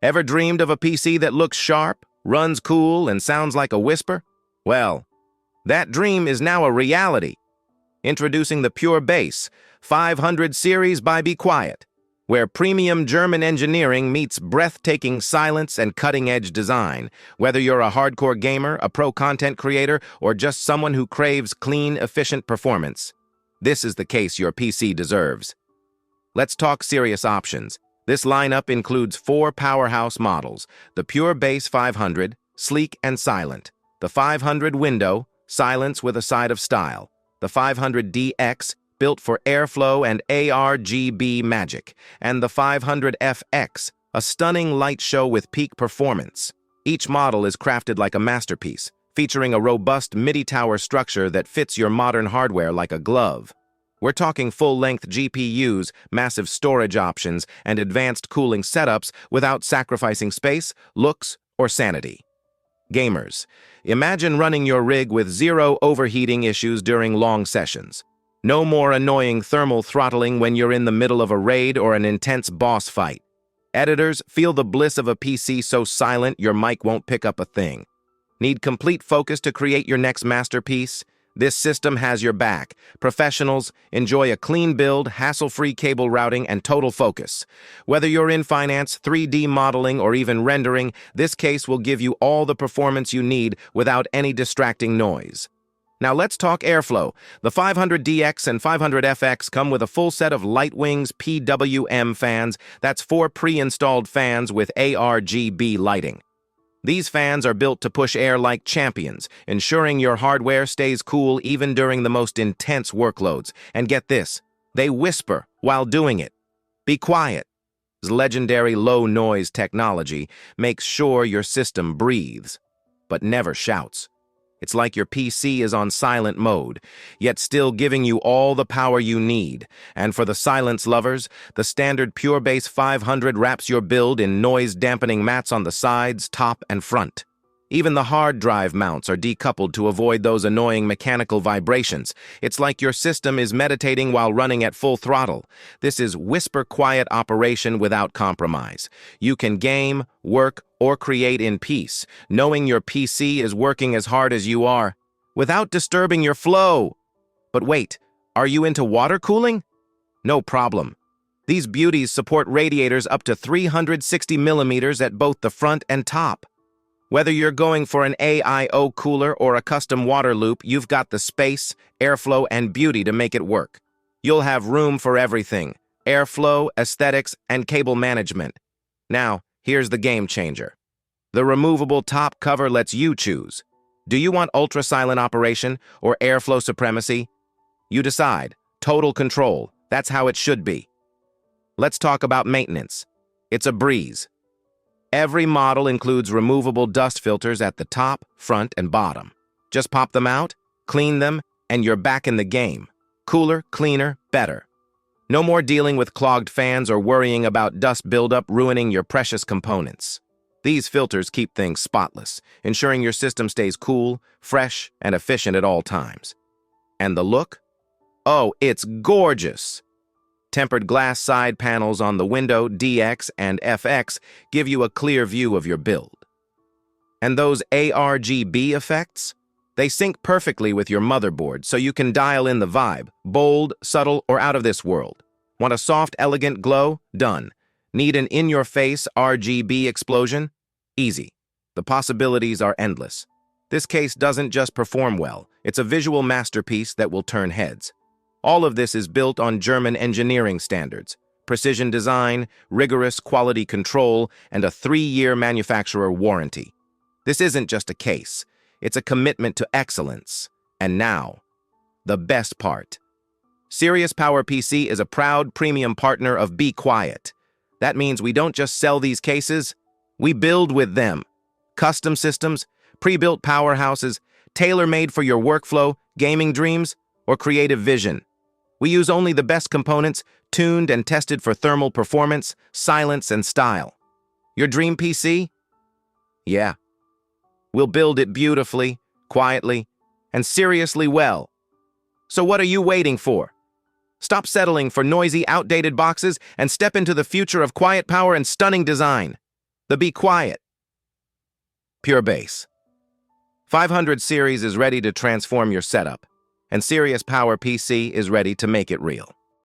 Ever dreamed of a PC that looks sharp, runs cool, and sounds like a whisper? Well, that dream is now a reality. Introducing the Pure Bass 500 series by bequiet, where premium German engineering meets breathtaking silence and cutting-edge design. Whether you're a hardcore gamer, a pro content creator, or just someone who craves clean, efficient performance, this is the case your PC deserves. Let's talk serious options. This lineup includes 4 powerhouse models: the Pure Bass 500, sleek and silent; the 500 Window, silence with a side of style; the 500DX, built for airflow and ARGB magic; and the 500FX, a stunning light show with peak performance. Each model is crafted like a masterpiece, featuring a robust MIDI tower structure that fits your modern hardware like a glove. We're talking full-length GPUs, massive storage options, and advanced cooling setups without sacrificing space, looks, or sanity. Gamers, imagine running your rig with zero overheating issues during long sessions. No more annoying thermal throttling when you're in the middle of a raid or an intense boss fight. Editors, feel the bliss of a PC so silent your mic won't pick up a thing. Need complete focus to create your next masterpiece? This system has your back. Professionals, enjoy a clean build, hassle-free cable routing, and total focus. Whether you're in finance, 3D modeling, or even rendering, this case will give you all the performance you need without any distracting noise. Now let's talk airflow. The 500DX and 500FX come with a full set of Lightwings PWM fans. That's 4 pre-installed fans with ARGB lighting. These fans are built to push air like champions, ensuring your hardware stays cool even during the most intense workloads. And get this, they whisper while doing it. bequiet's legendary low-noise technology makes sure your system breathes, but never shouts. It's like your PC is on silent mode, yet still giving you all the power you need. And for the silence lovers, the standard Pure Bass 500 wraps your build in noise-dampening mats on the sides, top, and front. Even the hard drive mounts are decoupled to avoid those annoying mechanical vibrations. It's like your system is meditating while running at full throttle. This is whisper-quiet operation without compromise. You can game, work, or create in peace, knowing your PC is working as hard as you are, without disturbing your flow. But wait, are you into water cooling? No problem. These beauties support radiators up to 360 millimeters at both the front and top. Whether you're going for an AIO cooler or a custom water loop, you've got the space, airflow, and beauty to make it work. You'll have room for everything: airflow, aesthetics, and cable management. Now, here's the game changer. The removable top cover lets you choose. Do you want ultra-silent operation or airflow supremacy? You decide. Total control. That's how it should be. Let's talk about maintenance. It's a breeze. Every model includes removable dust filters at the top, front, and bottom. Just pop them out, clean them, and you're back in the game. Cooler, cleaner, better. No more dealing with clogged fans or worrying about dust buildup ruining your precious components. These filters keep things spotless, ensuring your system stays cool, fresh, and efficient at all times. And the look? Oh, it's gorgeous! Tempered glass side panels on the Window, DX, and FX give you a clear view of your build. And those ARGB effects? They sync perfectly with your motherboard, so you can dial in the vibe: bold, subtle, or out of this world. Want a soft, elegant glow? Done. Need an in-your-face RGB explosion? Easy. The possibilities are endless. This case doesn't just perform well, it's a visual masterpiece that will turn heads. All of this is built on German engineering standards: precision design, rigorous quality control, and a 3-year manufacturer warranty. This isn't just a case, it's a commitment to excellence. And now, the best part. Sirius Power PC is a proud premium partner of bequiet. That means we don't just sell these cases, we build with them. Custom systems, pre-built powerhouses, tailor-made for your workflow, gaming dreams, or creative vision. We use only the best components, tuned and tested for thermal performance, silence, and style. Your dream PC? Yeah. We'll build it beautifully, quietly, and seriously well. So what are you waiting for? Stop settling for noisy, outdated boxes and step into the future of quiet power and stunning design. The Be Quiet. Pure bass. 500 series is ready to transform your setup, and Sirius Power PC is ready to make it real.